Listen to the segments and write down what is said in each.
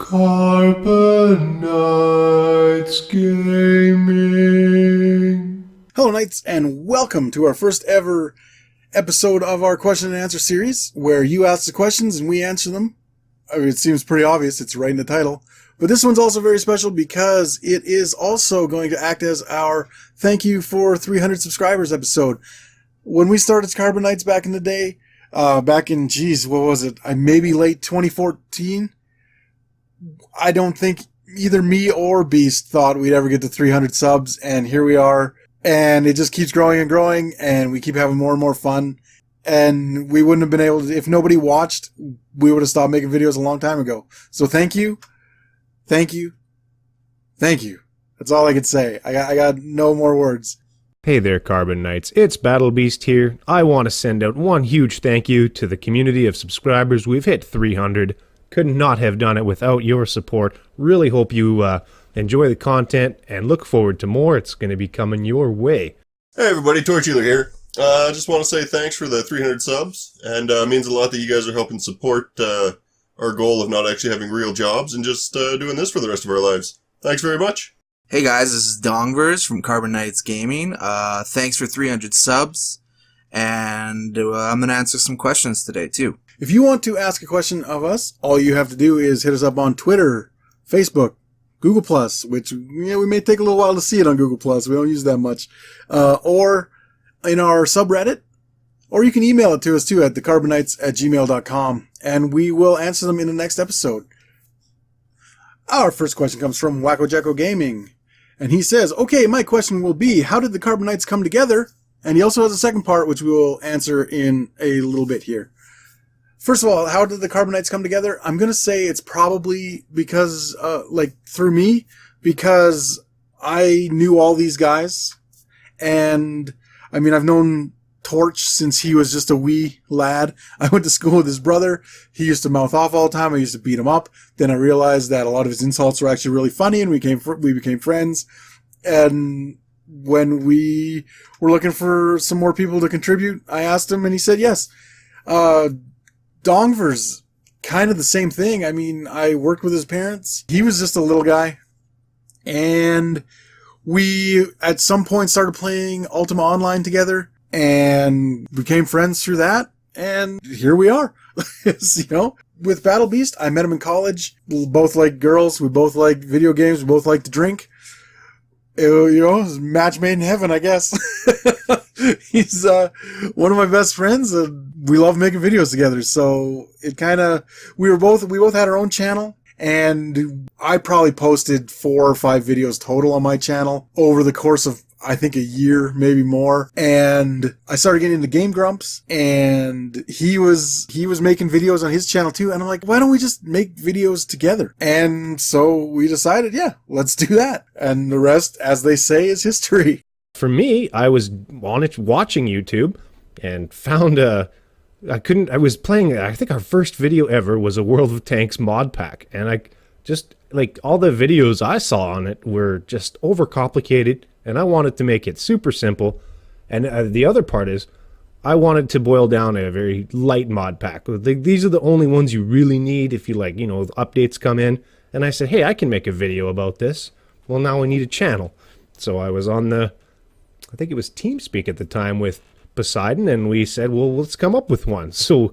Carbon Knights Gaming. Hello, Knights, and welcome to our first ever episode of our question and answer series, where you ask the questions and we answer them. I mean, it seems pretty obvious, it's right in the title. But this one's also very special because it is also going to act as our thank you for 300 subscribers episode. When we started Carbon Knights back in the day, back in, what was it? Maybe late 2014? I don't think either me or Beast thought we'd ever get to 300 subs, and here we are. And it just keeps growing and growing, and we keep having more and more fun. And we wouldn't have been able to, if nobody watched, we would have stopped making videos a long time ago. So thank you. Thank you. Thank you. That's all I could say. I got no more words. Hey there, Carbon Knights. It's Battle Beast here. I want to send out one huge thank you to the community of subscribers. We've hit 300. Could not have done it without your support. Really hope you enjoy the content and look forward to more. It's going to be coming your way. Hey everybody, TorchHealer here. I just want to say thanks for the 300 subs, and it means a lot that you guys are helping support our goal of not actually having real jobs and just doing this for the rest of our lives. Thanks very much. Hey guys, this is Dongver from Carbon Knights Gaming. Thanks for 300 subs, and I'm going to answer some questions today too. If you want to ask a question of us, all you have to do is hit us up on Twitter, Facebook, Google+, which we may take a little while to see it on Google+. We don't use that much. Or in our subreddit, or you can email it to us too at thecarbonnights@gmail.com, and we will answer them in the next episode. Our first question comes from Wacko Jacko Gaming, and he says, okay, my question will be, how did the Carbon Knights come together? And he also has a second part, which we will answer in a little bit here. First of all, how did the Carbon Knights come together? I'm going to say it's probably because, through me, because I knew all these guys. And, I mean, I've known Torch since he was just a wee lad. I went to school with his brother. He used to mouth off all the time. I used to beat him up. Then I realized that a lot of his insults were actually really funny, and we became friends. And when we were looking for some more people to contribute, I asked him, and he said yes. Dongver's kind of the same thing. I mean, I worked with his parents. He was just a little guy. And we, at some point, started playing Ultima Online together and became friends through that. And here we are. With Battle Beast, I met him in college. We both like girls. We both like video games. We both like to drink. It was a match made in heaven, I guess. He's one of my best friends, and we love making videos together. So it kind of, we both had our own channel, and I probably posted 4 or 5 videos total on my channel over the course of, I think, a year, maybe more. And I started getting into Game Grumps, and he was making videos on his channel too. And I'm like, why don't we just make videos together? And so we decided, yeah, let's do that. And the rest, as they say, is history. For me, I was watching YouTube and found I was playing, I think our first video ever was a World of Tanks mod pack. And I just, all the videos I saw on it were just overcomplicated, and I wanted to make it super simple. And the other part is, I wanted to boil down a very light mod pack. These are the only ones you really need if you updates come in. And I said, hey, I can make a video about this. Well, now I need a channel. So I was on I think it was TeamSpeak at the time with Poseidon, and we said, well, let's come up with one. So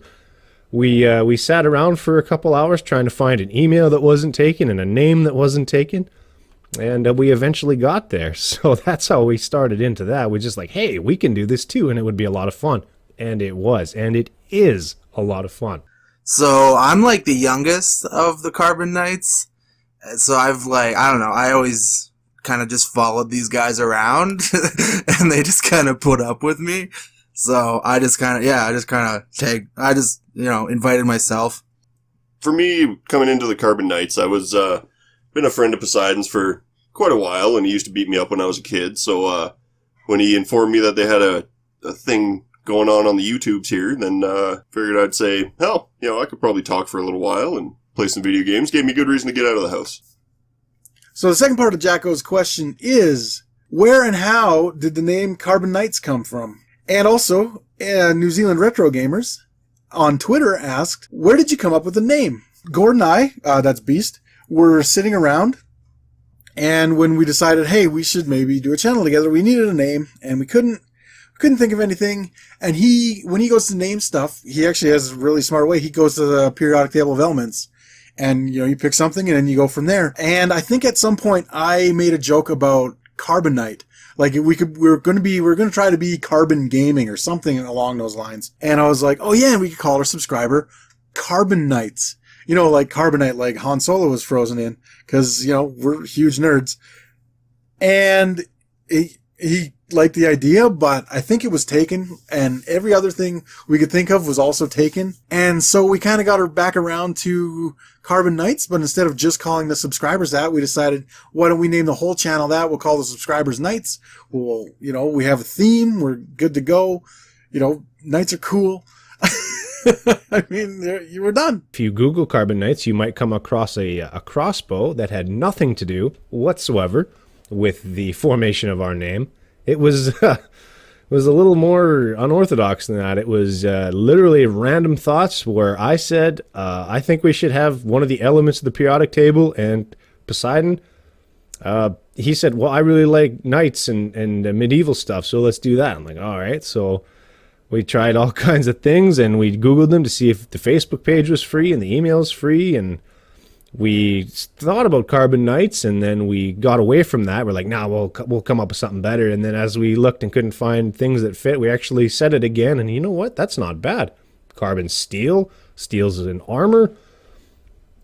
we sat around for a couple hours trying to find an email that wasn't taken and a name that wasn't taken, and we eventually got there. So that's how we started into that. We're just like, hey, we can do this too, and it would be a lot of fun. And it was, and it is a lot of fun. So I'm like the youngest of the Carbon Knights. So I've I don't know, I always kind of just followed these guys around and they just kind of put up with me. So I just kind of invited myself. For me, coming into the Carbon Knights, I was been a friend of Poseidon's for quite a while, and he used to beat me up when I was a kid. So when he informed me that they had a thing going on the YouTubes here, then figured I'd say, hell, I could probably talk for a little while and play some video games. Gave me a good reason to get out of the house. So the second part of Jacko's question is, where and how did the name Carbon Knights come from? And also, New Zealand Retro Gamers on Twitter asked, where did you come up with the name? Gordon and I, that's Beast, were sitting around, and when we decided, hey, we should maybe do a channel together, we needed a name, and we couldn't think of anything. And when he goes to name stuff, he actually has a really smart way. He goes to the periodic table of elements, and you pick something, and then you go from there. And I think at some point I made a joke about carbonite. Like we were going to try to be carbon gaming or something along those lines. And I was like, oh yeah, and we could call our subscriber Carbon Knights. Like carbonite, like Han Solo was frozen in, because we're huge nerds. And he liked the idea, but I think it was taken, and every other thing we could think of was also taken. And so we kind of got her back around to Carbon Knights, but instead of just calling the subscribers that, we decided, why don't we name the whole channel that? We'll call the subscribers Knights. Well, we have a theme. We're good to go. Knights are cool. I mean, you were done. If you Google Carbon Knights, you might come across a crossbow that had nothing to do whatsoever with the formation of our name. It was was a little more unorthodox than that. It was literally random thoughts where I said, I think we should have one of the elements of the periodic table, and Poseidon, he said, well, I really like knights and medieval stuff, so let's do that. I'm like, all right. So we tried all kinds of things, and we Googled them to see if the Facebook page was free and the email is free, and we thought about Carbon Knights, and then we got away from that. We're like, nah, we'll come up with something better. And then as we looked and couldn't find things that fit, we actually said it again. And you know what? That's not bad. Carbon steel. Steel's in armor.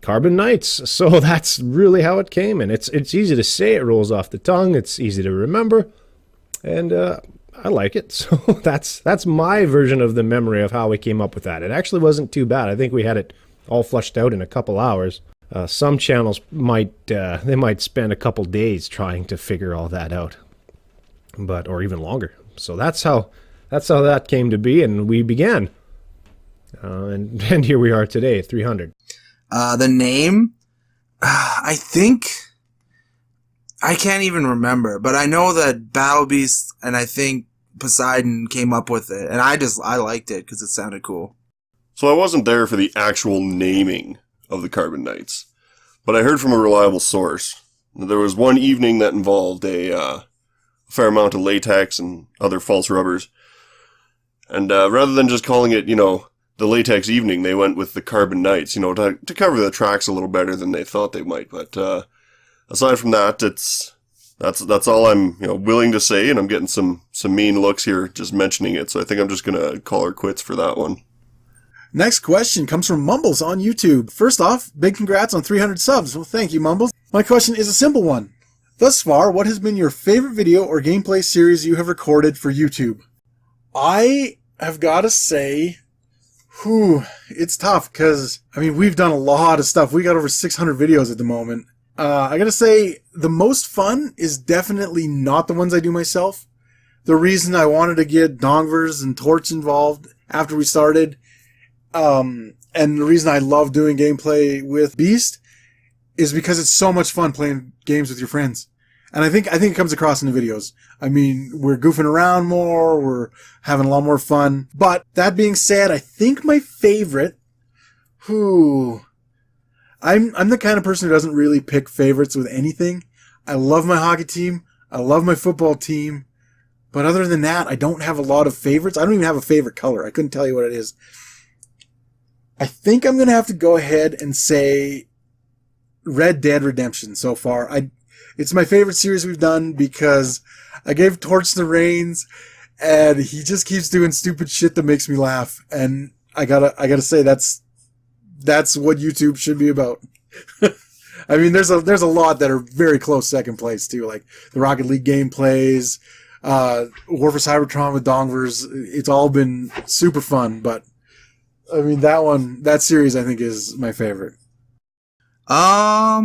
Carbon Knights. So that's really how it came. And it's easy to say. It rolls off the tongue. It's easy to remember. And I like it. So that's my version of the memory of how we came up with that. It actually wasn't too bad. I think we had it all flushed out in a couple hours. Some channels might spend a couple days trying to figure all that out, or even longer. So that's how that came to be, and we began, and here we are today at 300. The name, I think, I can't even remember, but I know that Battle Beast and I think Poseidon came up with it, and I liked it because it sounded cool. So I wasn't there for the actual naming of the Carbon Knights, but I heard from a reliable source. There was one evening that involved a fair amount of latex and other false rubbers, and rather than just calling it, the latex evening, they went with the Carbon Knights, to cover the tracks a little better than they thought they might. But aside from that, that's all I'm willing to say, and I'm getting some mean looks here just mentioning it. So I think I'm just gonna call her quits for that one. Next question comes from Mumbles on YouTube. First off, big congrats on 300 subs. Well, thank you, Mumbles. My question is a simple one. Thus far, what has been your favorite video or gameplay series you have recorded for YouTube? I have got to say, it's tough because, we've done a lot of stuff. We got over 600 videos at the moment. I got to say, the most fun is definitely not the ones I do myself. The reason I wanted to get Dongvers and Torch involved after we started, and the reason I love doing gameplay with Beast is because it's so much fun playing games with your friends. And I think it comes across in the videos. We're goofing around more, we're having a lot more fun. But that being said, I think my favorite, I'm the kind of person who doesn't really pick favorites with anything. I love my hockey team, I love my football team, but other than that, I don't have a lot of favorites. I don't even have a favorite color. I couldn't tell you what it is. I think I'm going to have to go ahead and say Red Dead Redemption so far. It's my favorite series we've done because I gave Torch the reins and he just keeps doing stupid shit that makes me laugh. And I gotta say that's what YouTube should be about. There's a lot that are very close second place too, like the Rocket League gameplays, War for Cybertron with Dongvers. It's all been super fun, but that series I think is my favorite. I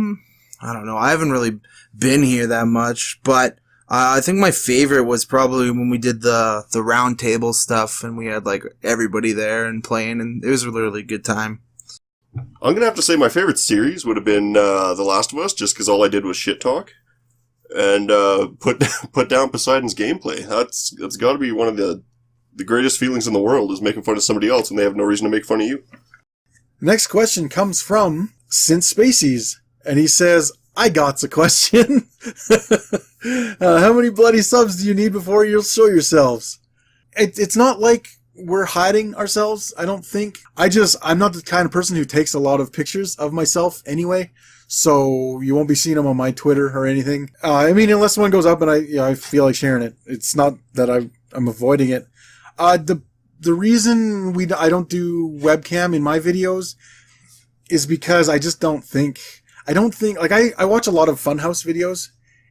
don't know. I haven't really been here that much, but I think my favorite was probably when we did the round table stuff and we had like everybody there and playing, and it was a really good time. I'm gonna have to say my favorite series would have been The Last of Us, just because all I did was shit talk and put down Poseidon's gameplay. That's got to be one of the greatest feelings in the world, is making fun of somebody else and they have no reason to make fun of you. Next question comes from Synth Spacies. And he says, I got's a question. How many bloody subs do you need before you'll show yourselves? It's not like we're hiding ourselves, I don't think. I'm not the kind of person who takes a lot of pictures of myself anyway. So you won't be seeing them on my Twitter or anything. I mean, unless one goes up and I feel like sharing it. It's not that I'm avoiding it. The reason I don't do webcam in my videos is because I just don't think, like I watch a lot of Funhouse videos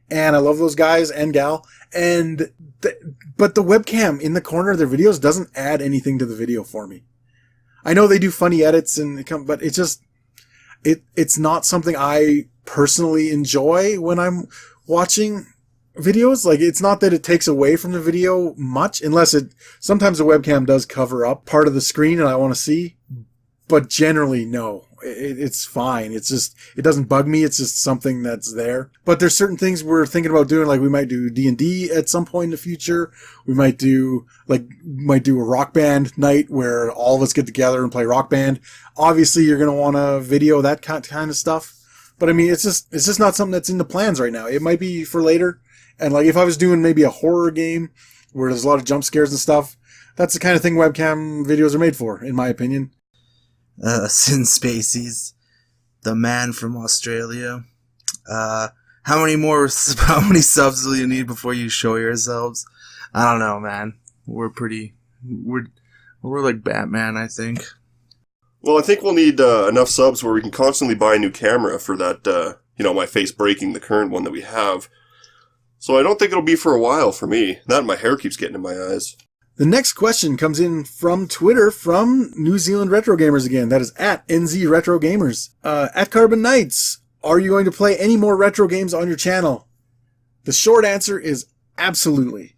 and I love those guys and gal, but the webcam in the corner of their videos doesn't add anything to the video for me. I know they do funny edits but it's just, it's not something I personally enjoy when I'm watching videos. Like, it's not that it takes away from the video much, sometimes the webcam does cover up part of the screen and I want to see, but generally, no. It's fine. It's just, it doesn't bug me. It's just something that's there. But there's certain things we're thinking about doing. Like, we might do D&D at some point in the future. We might do a rock band night where all of us get together and play rock band. Obviously, you're going to want to video that kind of stuff. But I mean, it's just not something that's in the plans right now. It might be for later. And like, if I was doing maybe a horror game where there's a lot of jump scares and stuff, that's the kind of thing webcam videos are made for, in my opinion. Sin Spacies, the man from Australia. How many subs will you need before you show yourselves? I don't know, man. We're like Batman, I think. Well, I think we'll need enough subs where we can constantly buy a new camera for that, my face breaking the current one that we have. So I don't think it'll be for a while for me. That and my hair keeps getting in my eyes. The next question comes in from Twitter from New Zealand Retro Gamers again. That is at NZ Retro Gamers. At Carbon Knights, are you going to play any more retro games on your channel? The short answer is absolutely.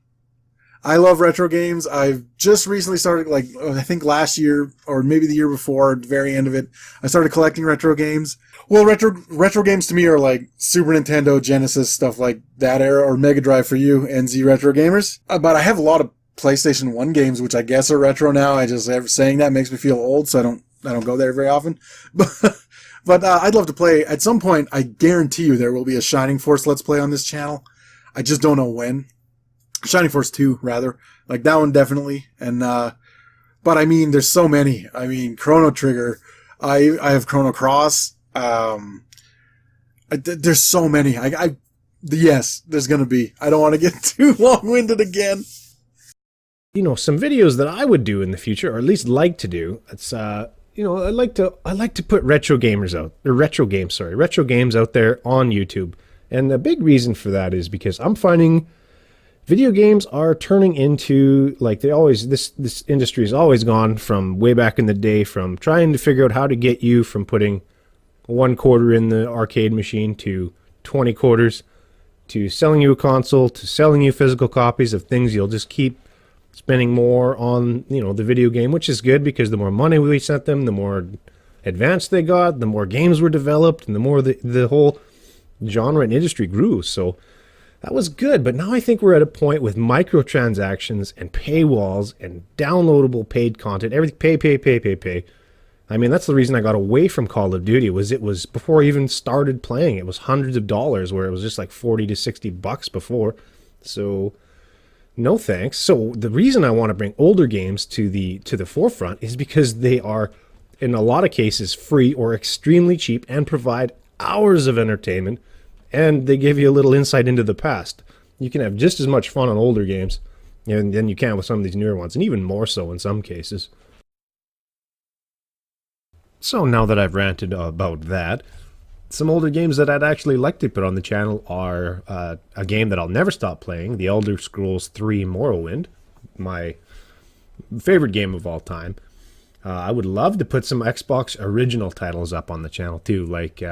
I love retro games. I've just recently started, I think last year, or maybe the year before, at the very end of it, I started collecting retro games. Well, retro games to me are like Super Nintendo, Genesis, stuff like that era, or Mega Drive for you, NZ Retro Gamers. But I have a lot of PlayStation 1 games, which I guess are retro now. Saying that makes me feel old, so I don't go there very often. But I'd love to play. At some point, I guarantee you there will be a Shining Force Let's Play on this channel. I just don't know when. Shining Force 2, rather. Like, that one definitely. And, but I mean, there's so many. I mean, Chrono Trigger. I have Chrono Cross. There's so many. Yes, there's gonna be. I don't want to get too long-winded again. Some videos that I would do in the future, or at least like to do. It's I like to put retro games out there on YouTube. And the big reason for that is because I'm finding video games are turning into, like, this industry has always gone from way back in the day, from trying to figure out how to get you from putting 1 quarter in the arcade machine to 20 quarters, to selling you a console, to selling you physical copies of things you'll just keep spending more on, the video game, which is good because the more money we sent them, the more advanced they got, the more games were developed, and the more the whole genre and industry grew. So that was good. But now I think we're at a point with microtransactions and paywalls and downloadable paid content, everything pay. I mean, that's the reason I got away from Call of Duty. It was before I even started playing. It was hundreds of dollars, where it was just like $40 to $60 before. So no thanks. So the reason I want to bring older games to the forefront is because they are, in a lot of cases, free or extremely cheap and provide hours of entertainment, and they give you a little insight into the past. You can have just as much fun on older games than you can with some of these newer ones, and even more so in some cases. So now that I've ranted about that, some older games that I'd actually like to put on the channel are a game that I'll never stop playing, The Elder Scrolls 3 Morrowind, my favorite game of all time. I would love to put some Xbox original titles up on the channel too, like,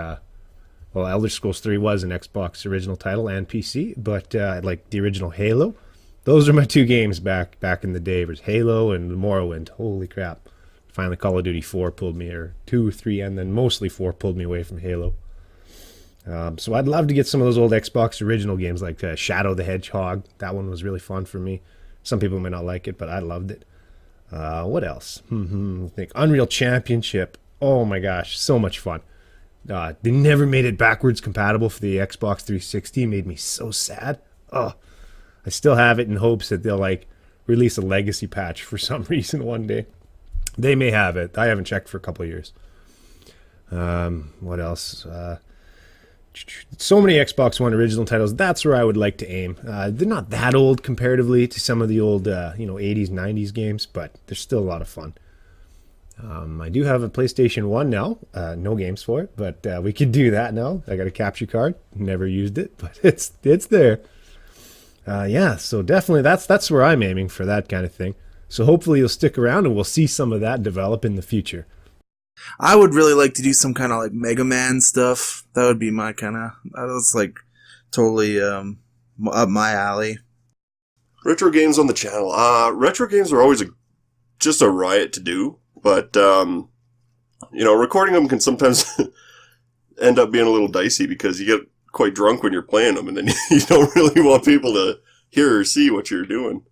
Elder Scrolls 3 was an Xbox original title and PC, but like the original Halo. Those are my 2 games back in the day. It was Halo and Morrowind. Holy crap. Finally, Call of Duty 4 pulled me, or 2, 3, and then mostly 4 pulled me away from Halo. So I'd love to get some of those old Xbox original games, like Shadow the Hedgehog. That one was really fun for me. Some people may not like it, but I loved it. What else? I think Unreal Championship. Oh my gosh, so much fun. They never made it backwards compatible for the Xbox 360. It made me so sad. Oh, I still have it in hopes that they'll like release a legacy patch for some reason one day. They may have it. I haven't checked for a couple of years. What else? So many Xbox One original titles. That's where I would like to aim. They're not that old comparatively to some of the old 80s, 90s games, but they're still a lot of fun. I do have a PlayStation 1 now. No games for it, but we could do that now. I got a capture card. Never used it, but it's there. So definitely that's where I'm aiming for that kind of thing. So hopefully you'll stick around and we'll see some of that develop in the future. I would really like to do some kind of like Mega Man stuff. That would be my kind of. That's like totally up my alley. Retro games on the channel. Retro games are always just a riot to do, but recording them can sometimes end up being a little dicey because you get quite drunk when you're playing them, and then you don't really want people to hear or see what you're doing.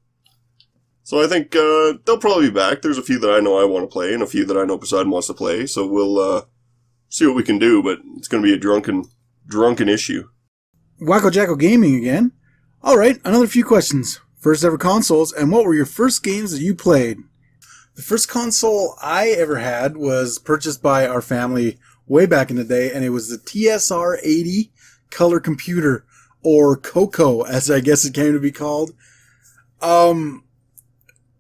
So I think they'll probably be back. There's a few that I know I want to play, and a few that I know Poseidon wants to play. So we'll see what we can do, but it's going to be a drunken issue. Wacko Jacko Gaming again. All right, another few questions. First ever consoles, and what were your first games that you played? The first console I ever had was purchased by our family way back in the day, and it was the TSR-80 color computer, or Coco, as I guess it came to be called.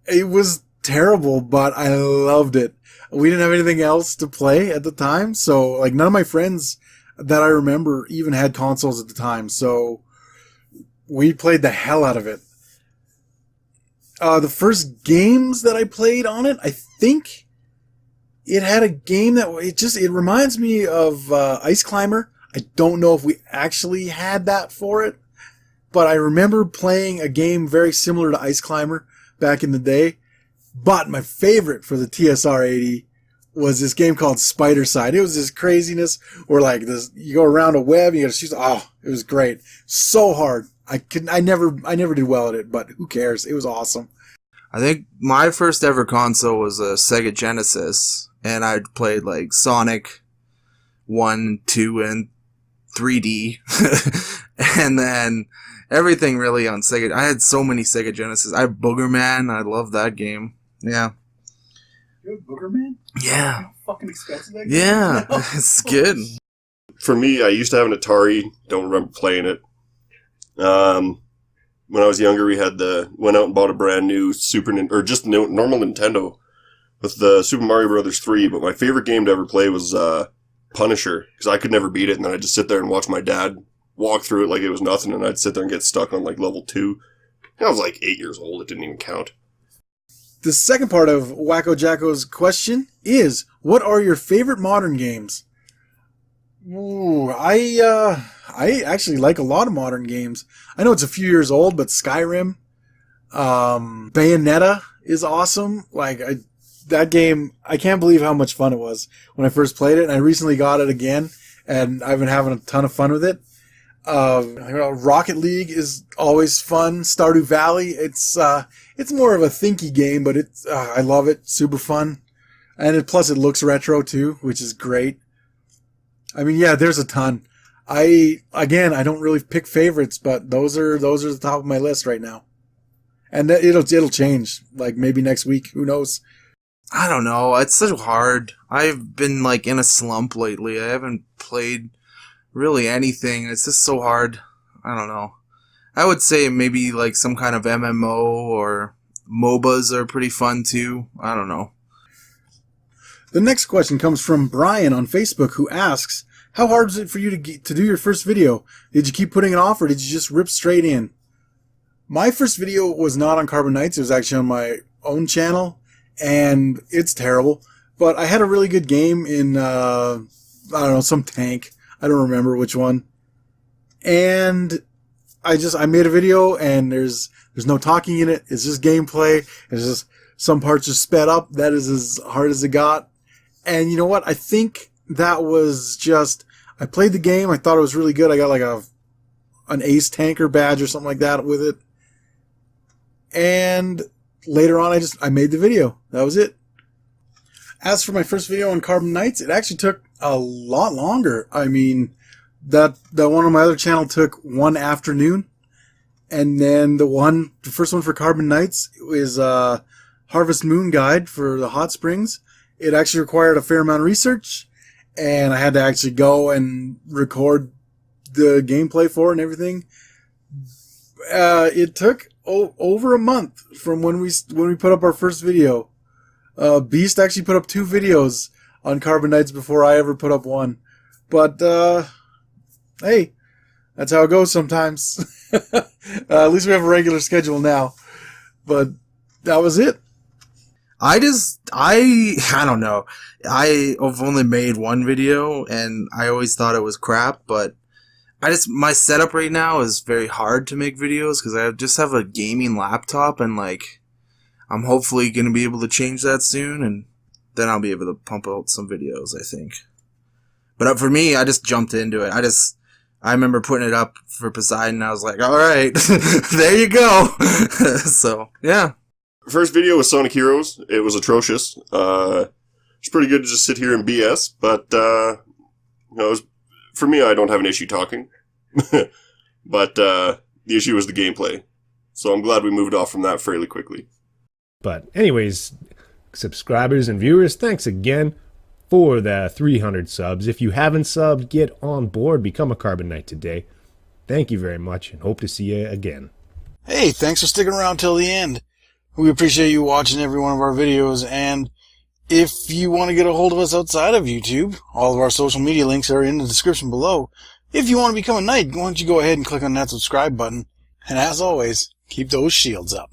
It was terrible, but I loved it. We didn't have anything else to play at the time, so like none of my friends that I remember even had consoles at the time, so we played the hell out of it. The first games that I played on it, I think it had a game that it reminds me of Ice Climber. I don't know if we actually had that for it, but I remember playing a game very similar to Ice Climber back in the day. But my favorite for the TSR-80 was this game called Spider Side. It was this craziness where like this, you go around a web, you gotta shoot. Oh, it was great. So hard. I never did well at it, but who cares? It was awesome. I think my first ever console was a Sega Genesis, and I played like Sonic 1, 2, and 3D. And then everything really on Sega. I had so many Sega Genesis. I have Boogerman. I love that game. Yeah. You have Boogerman? Yeah. How fucking expensive that game? Yeah. It's good. For me, I used to have an Atari. Don't remember playing it. When I was younger, we went out and bought a brand new normal Nintendo with the Super Mario Brothers 3. But my favorite game to ever play was Punisher, because I could never beat it, and then I'd just sit there and watch my dad walk through it like it was nothing, and I'd sit there and get stuck on like level 2. I was like 8 years old. It didn't even count. The second part of Wacko Jacko's question is, what are your favorite modern games? Ooh, I actually like a lot of modern games. I know it's a few years old, but Skyrim, Bayonetta is awesome. That game, I can't believe how much fun it was when I first played it, and I recently got it again, and I've been having a ton of fun with it. Rocket League is always fun. Stardew Valley, it's more of a thinky game, but I love it. Super fun. And plus it looks retro too, which is great. I mean, yeah, there's a ton. I don't really pick favorites, but those are the top of my list right now. And it'll change, like maybe next week, who knows? I don't know. It's so hard. I've been like in a slump lately. I haven't played really anything. It's just so hard. I don't know. I would say maybe like some kind of MMO or MOBAs are pretty fun too. I don't know. The next question comes from Brian on Facebook, who asks, how hard was it for you to do your first video? Did you keep putting it off, or did you just rip straight in? My first video was not on Carbon Nights. It was actually on my own channel, and it's terrible. But I had a really good game in, I don't know, some tank. I don't remember which one. And I made a video, and there's no talking in it. It's just gameplay. It's just some parts are sped up. That is as hard as it got. And you know what? I think that was just, I played the game. I thought it was really good. I got like an ace tanker badge or something like that with it. And later on, I made the video. That was it. As for my first video on Carbon Nights, it actually took a lot longer. I mean, that one on my other channel took one afternoon. And then the first one for Carbon Nights is Harvest Moon Guide for the hot springs. It actually required a fair amount of research, and I had to actually go and record the gameplay for it and everything. It took over a month from when we put up our first video. Beast actually put up 2 videos on Carbon Nights before I ever put up one. But hey, that's how it goes sometimes. At least we have a regular schedule now. But that was it. I don't know. I've only made one video, and I always thought it was crap, but my setup right now is very hard to make videos because I just have a gaming laptop, and like, I'm hopefully going to be able to change that soon, and then I'll be able to pump out some videos, I think. But for me, I just jumped into it. I remember putting it up for Poseidon, and I was like, all right, there you go. So, yeah. First video was Sonic Heroes. It was atrocious. It's pretty good to just sit here and BS, but, for me, I don't have an issue talking. But, the issue was the gameplay. So I'm glad we moved off from that fairly quickly. But anyways, subscribers and viewers, thanks again for the 300 subs. If you haven't subbed, get on board, become a Carbon Knight today. Thank you very much, and hope to see you again. Hey, thanks for sticking around till the end. We appreciate you watching every one of our videos, and if you want to get a hold of us outside of YouTube, all of our social media links are in the description below. If you want to become a knight, why don't you go ahead and click on that subscribe button, and as always, keep those shields up.